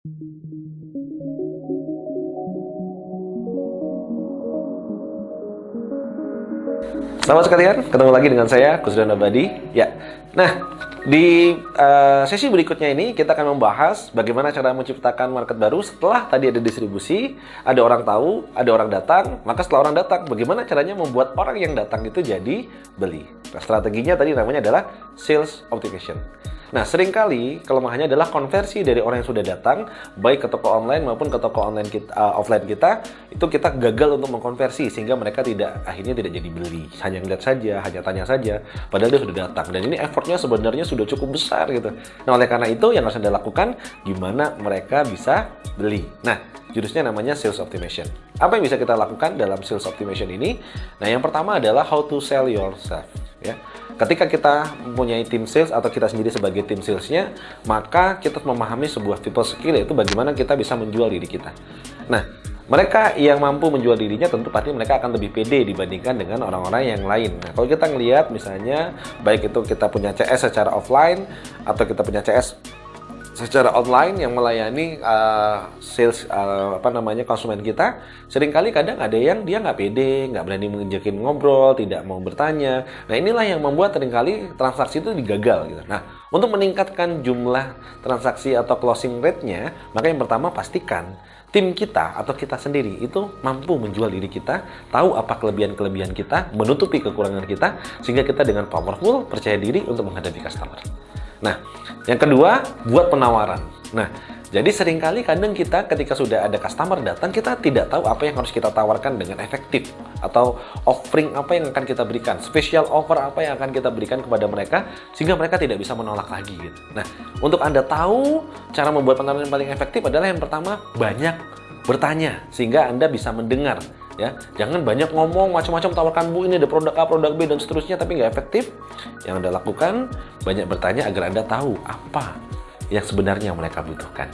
Selamat sekalian, ketemu lagi dengan saya, Kusdan Abadi. Ya, nah di sesi berikutnya ini kita akan membahas bagaimana cara menciptakan market baru setelah tadi ada distribusi, ada orang tahu, ada orang datang. Maka setelah orang datang, bagaimana caranya membuat orang yang datang itu jadi beli. Nah, strateginya tadi namanya adalah sales optimization. Nah, seringkali kelemahannya adalah konversi dari orang yang sudah datang, baik ke toko online maupun ke toko online kita, offline kita, itu kita gagal untuk mengkonversi sehingga mereka akhirnya tidak jadi beli. Hanya ngeliat saja, hanya tanya saja, padahal dia sudah datang. Dan ini effortnya sebenarnya sudah cukup besar gitu. Nah, oleh karena itu yang harus Anda lakukan, gimana mereka bisa beli. Nah, jurusnya namanya sales optimization. Apa yang bisa kita lakukan dalam sales optimization ini? Nah, yang pertama adalah how to sell yourself. Ya, ketika kita mempunyai tim sales atau kita sendiri sebagai tim salesnya, maka kita memahami sebuah people skill, yaitu bagaimana kita bisa menjual diri kita. Nah, mereka yang mampu menjual dirinya tentu pasti mereka akan lebih pede dibandingkan dengan orang-orang yang lain. Nah, kalau kita ngelihat misalnya, baik itu kita punya CS secara offline atau kita punya CS secara online yang melayani sales konsumen kita, seringkali kadang ada yang dia nggak pede, nggak berani mengajakin ngobrol, tidak mau bertanya. Nah, inilah yang membuat seringkali transaksi itu digagal gitu. Nah, untuk meningkatkan jumlah transaksi atau closing rate-nya, maka yang pertama pastikan tim kita atau kita sendiri itu mampu menjual diri kita, tahu apa kelebihan-kelebihan kita, menutupi kekurangan kita, sehingga kita dengan powerful, percaya diri untuk menghadapi customer. Nah, yang kedua, buat penawaran. Nah, jadi seringkali kadang kita ketika sudah ada customer datang, kita tidak tahu apa yang harus kita tawarkan dengan efektif. Atau offering apa yang akan kita berikan, special offer apa yang akan kita berikan kepada mereka, sehingga mereka tidak bisa menolak lagi gitu. Nah, untuk Anda tahu cara membuat penawaran yang paling efektif adalah yang pertama, banyak bertanya, sehingga Anda bisa mendengar. Ya, jangan banyak ngomong macam-macam, tawarkan Bu ini ada produk A, produk B dan seterusnya tapi nggak efektif. Yang Anda lakukan banyak bertanya agar Anda tahu apa yang sebenarnya mereka butuhkan,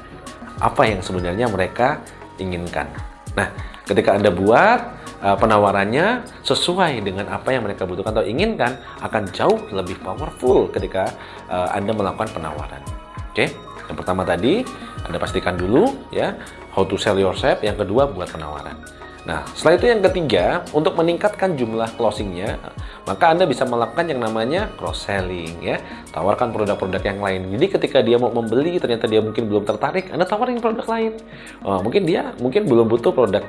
apa yang sebenarnya mereka inginkan. Nah, ketika Anda buat penawarannya sesuai dengan apa yang mereka butuhkan atau inginkan, akan jauh lebih powerful ketika Anda melakukan penawaran. Oke, yang pertama tadi Anda pastikan dulu ya how to sell yourself. Yang kedua, buat penawaran. Nah, setelah itu yang ketiga, untuk meningkatkan jumlah closingnya, maka Anda bisa melakukan yang namanya cross-selling ya. Tawarkan produk-produk yang lain. Jadi ketika dia mau membeli, ternyata dia mungkin belum tertarik, Anda tawarin produk lain. Mungkin dia belum butuh produk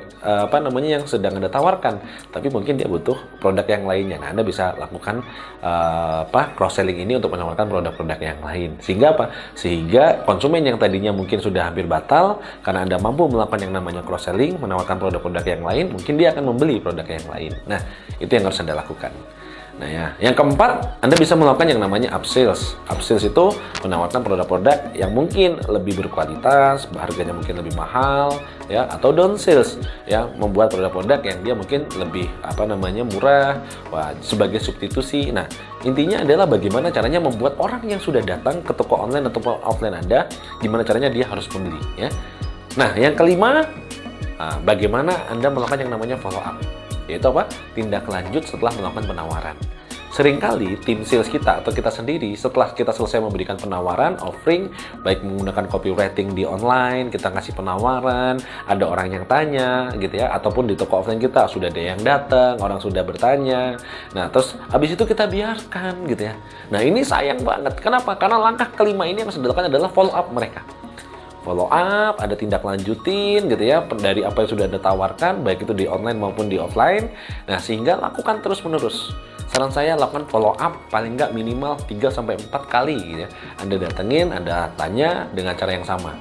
yang sedang Anda tawarkan, tapi mungkin dia butuh produk yang lainnya. Nah, Anda bisa lakukan cross-selling ini untuk menawarkan produk-produk yang lain. Sehingga apa? Sehingga konsumen yang tadinya mungkin sudah hampir batal, karena Anda mampu melakukan yang namanya cross-selling, menawarkan produk-produk yang lain, mungkin dia akan membeli produk yang lain. Nah, itu yang harus Anda lakukan. Nah ya, yang keempat, Anda bisa melakukan yang namanya upsales. Upsales itu menawarkan produk-produk yang mungkin lebih berkualitas, harganya mungkin lebih mahal, ya, atau downsales, ya, membuat produk-produk yang dia mungkin lebih murah, sebagai substitusi. Nah, intinya adalah bagaimana caranya membuat orang yang sudah datang ke toko online atau offline Anda, gimana caranya dia harus membeli, ya. Nah, yang kelima, bagaimana Anda melakukan yang namanya follow up, yaitu apa? Tindak lanjut setelah melakukan penawaran. Seringkali tim sales kita atau kita sendiri setelah kita selesai memberikan penawaran, offering, baik menggunakan copywriting di online, kita ngasih penawaran, ada orang yang tanya gitu ya, ataupun di toko offline kita sudah ada yang datang, orang sudah bertanya. Nah, terus habis itu kita biarkan gitu ya. Nah, ini sayang banget. Kenapa? Karena langkah kelima ini yang harus dilakukan adalah follow up mereka. Follow up, ada tindak lanjutin gitu ya dari apa yang sudah Anda tawarkan, baik itu di online maupun di offline. Nah, sehingga lakukan terus-menerus. Saran saya lakukan follow up paling nggak minimal 3-4 kali gitu ya. Anda datengin, Anda tanya dengan cara yang sama.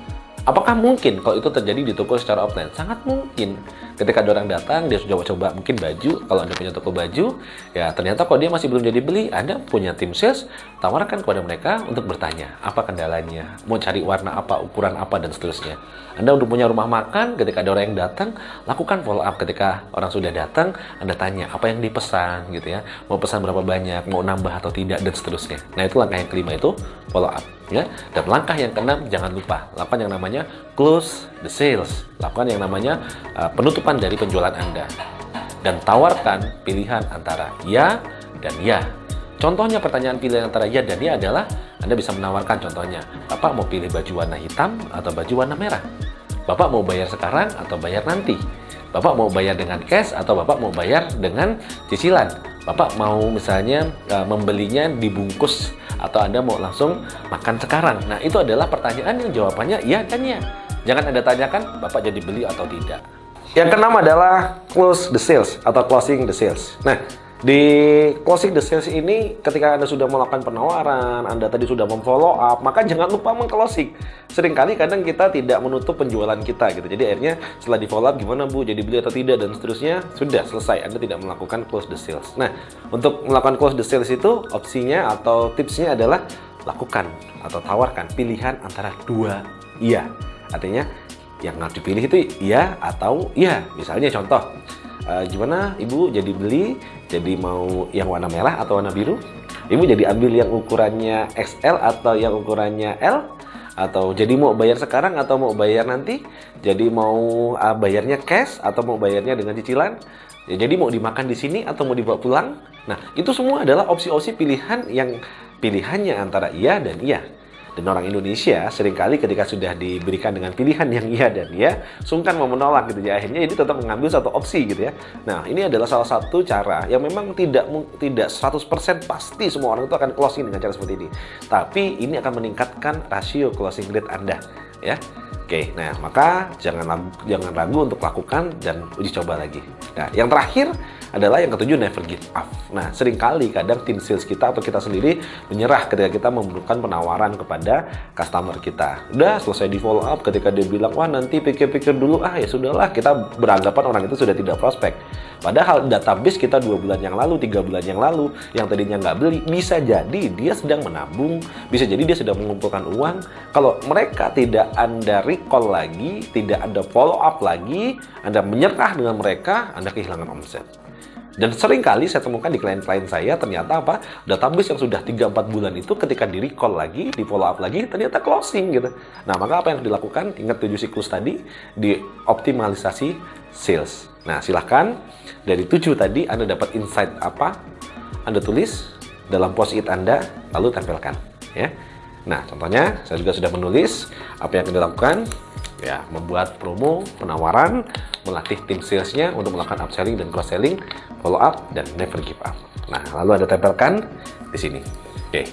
Apakah mungkin kalau itu terjadi di toko secara offline? Sangat mungkin. Ketika ada orang datang, dia sudah coba mungkin baju, kalau Anda punya toko baju, ya ternyata kalau dia masih belum jadi beli, Anda punya tim sales, tawarkan kepada mereka untuk bertanya, apa kendalanya, mau cari warna apa, ukuran apa, dan seterusnya. Anda udah punya rumah makan, ketika ada orang yang datang, lakukan follow up. Ketika orang sudah datang, Anda tanya, apa yang dipesan, gitu ya, mau pesan berapa banyak, mau nambah atau tidak, dan seterusnya. Nah, itu langkah yang kelima itu, follow up. Ya, dan langkah yang keenam, jangan lupa lakukan yang namanya close the sales, lakukan yang namanya penutupan dari penjualan Anda, dan tawarkan pilihan antara ya dan ya. contohnya pertanyaan pilihan antara ya dan ya adalah Anda bisa menawarkan contohnya, Bapak mau pilih baju warna hitam atau baju warna merah? Bapak mau bayar sekarang atau bayar nanti? Bapak mau bayar dengan cash atau Bapak mau bayar dengan cicilan? Bapak mau misalnya membelinya dibungkus atau Anda mau langsung makan sekarang? Nah, itu adalah pertanyaan yang jawabannya ya dan ya. Jangan Anda tanyakan Bapak jadi beli atau tidak. Yang keenam adalah close the sales atau closing the sales. Nah, di closing the sales ini ketika Anda sudah melakukan penawaran, Anda tadi sudah memfollow up, maka jangan lupa meng-closing. Seringkali kadang kita tidak menutup penjualan kita gitu. Jadi akhirnya setelah di follow up gimana Bu, jadi beli atau tidak dan seterusnya, sudah selesai. Anda tidak melakukan close the sales. Nah, untuk melakukan close the sales itu opsinya atau tipsnya adalah lakukan atau tawarkan pilihan antara dua iya. Artinya yang harus dipilih itu iya atau iya. Misalnya contoh, gimana Ibu jadi beli, jadi mau yang warna merah atau warna biru? Ibu jadi ambil yang ukurannya XL atau yang ukurannya L? Atau jadi mau bayar sekarang atau mau bayar nanti? Jadi mau bayarnya cash atau mau bayarnya dengan cicilan? Ya, jadi mau dimakan di sini atau mau dibawa pulang? Nah, itu semua adalah opsi-opsi pilihan yang pilihannya antara iya dan iya. Dan orang Indonesia seringkali ketika sudah diberikan dengan pilihan yang iya dan iya, sungkan mau menolak gitu ya. Akhirnya jadi tetap mengambil satu opsi gitu ya. Nah, ini adalah salah satu cara yang memang tidak 100% pasti semua orang itu akan closing dengan cara seperti ini. Tapi ini akan meningkatkan rasio closing rate Anda ya. Oke, nah maka jangan ragu untuk lakukan dan uji coba lagi. Nah, yang terakhir adalah yang ketujuh, never give up. Nah, seringkali kadang tim sales kita atau kita sendiri menyerah ketika kita memberikan penawaran kepada customer kita. Udah selesai di follow up, ketika dia bilang, wah nanti pikir-pikir dulu, ya sudahlah, kita beranggapan orang itu sudah tidak prospek. Padahal database kita 2 bulan yang lalu, 3 bulan yang lalu, yang tadinya nggak beli, bisa jadi dia sedang menabung, bisa jadi dia sedang mengumpulkan uang. Kalau mereka tidak Anda recall lagi, tidak ada follow up lagi, Anda menyerah dengan mereka, Anda kehilangan omset. Dan sering kali saya temukan di klien-klien saya, ternyata database yang sudah 3-4 bulan itu ketika di recall lagi, di follow up lagi, ternyata closing gitu. Nah, maka apa yang harus dilakukan? Ingat 7 siklus tadi, di optimalisasi sales. Nah, silahkan dari 7 tadi Anda dapat insight apa, Anda tulis dalam post-it Anda, lalu tempelkan ya. Nah, contohnya saya juga sudah menulis apa yang Anda lakukan, ya, membuat promo, penawaran, melatih tim salesnya untuk melakukan upselling dan cross-selling, follow up, dan never give up. Nah, lalu Anda tempelkan di sini. Oke.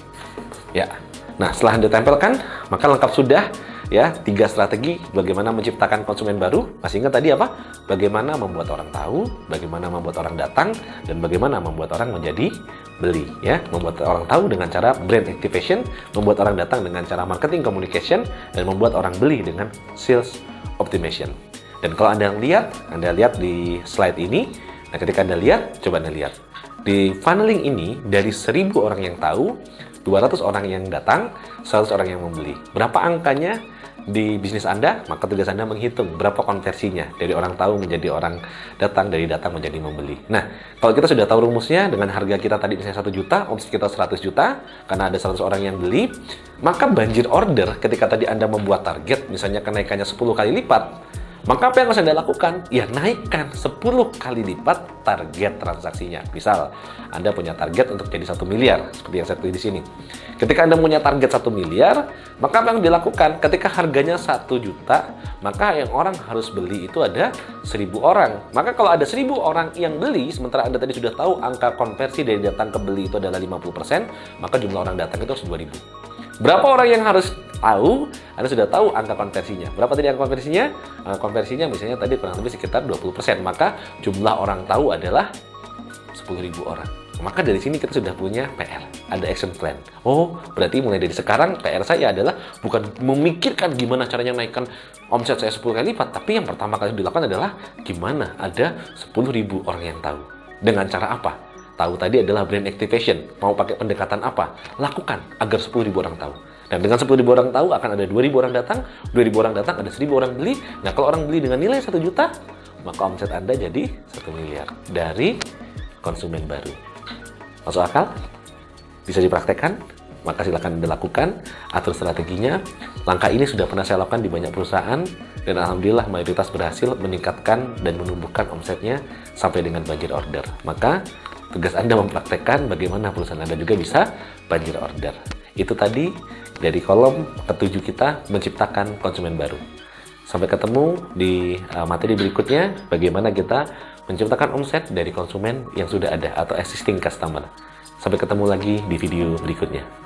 Ya. Nah, setelah Anda tempelkan, maka lengkap sudah ya 3 strategi bagaimana menciptakan konsumen baru. Masih ingat tadi apa? Bagaimana membuat orang tahu, bagaimana membuat orang datang, dan bagaimana membuat orang menjadi beli ya. Membuat orang tahu dengan cara brand activation, membuat orang datang dengan cara marketing communication, dan membuat orang beli dengan sales optimization. Dan kalau Anda lihat di slide ini, nah ketika Anda lihat, coba Anda lihat. Di funneling ini, dari 1000 orang yang tahu, 200 orang yang datang, 100 orang yang membeli. Berapa angkanya di bisnis Anda? Maka tugas Anda menghitung berapa konversinya dari orang tahu menjadi orang datang, dari datang menjadi membeli. Nah, kalau kita sudah tahu rumusnya, dengan harga kita tadi misalnya 1 juta, omset kita 100 juta, karena ada 100 orang yang beli, maka banjir order ketika tadi Anda membuat target, misalnya kenaikannya 10 kali lipat, maka apa yang harus Anda lakukan? Ya, naikkan 10 kali lipat target transaksinya. Misal, Anda punya target untuk jadi 1 miliar, seperti yang saya tulis di sini. Ketika Anda punya target 1 miliar, maka apa yang dilakukan? Ketika harganya 1 juta, maka yang orang harus beli itu ada 1000 orang. Maka kalau ada 1000 orang yang beli, sementara Anda tadi sudah tahu angka konversi dari datang ke beli itu adalah 50%, maka jumlah orang datang itu harus 2000. Berapa orang yang harus tahu? Anda sudah tahu angka konversinya. Berapa tadi angka konversinya? Konversinya misalnya tadi kurang lebih sekitar 20%. Maka jumlah orang tahu adalah 10.000 orang. Maka dari sini kita sudah punya PR. Ada action plan. Oh, berarti mulai dari sekarang PR saya adalah bukan memikirkan gimana caranya naikkan omset saya 10 kali lipat. Tapi yang pertama kali dilakukan adalah gimana ada 10.000 orang yang tahu. Dengan cara apa? Tahu tadi adalah brand activation. Mau pakai pendekatan apa? Lakukan agar 10.000 orang tahu. Dan dengan 10.000 orang tahu akan ada 2.000 orang datang, 2.000 orang datang, ada 1.000 orang beli. Nah, kalau orang beli dengan nilai 1 juta, maka omset Anda jadi 1 miliar dari konsumen baru. Masuk akal? Bisa dipraktekkan? Maka silakan Anda lakukan, atur strateginya. Langkah ini sudah pernah saya lakukan di banyak perusahaan, dan alhamdulillah mayoritas berhasil meningkatkan dan menumbuhkan omsetnya sampai dengan banjir order. Maka tugas Anda mempraktekkan bagaimana perusahaan Anda juga bisa banjir order. Itu tadi dari kolom ketujuh kita menciptakan konsumen baru. Sampai ketemu di materi berikutnya, bagaimana kita menciptakan omset dari konsumen yang sudah ada atau existing customer. Sampai ketemu lagi di video berikutnya.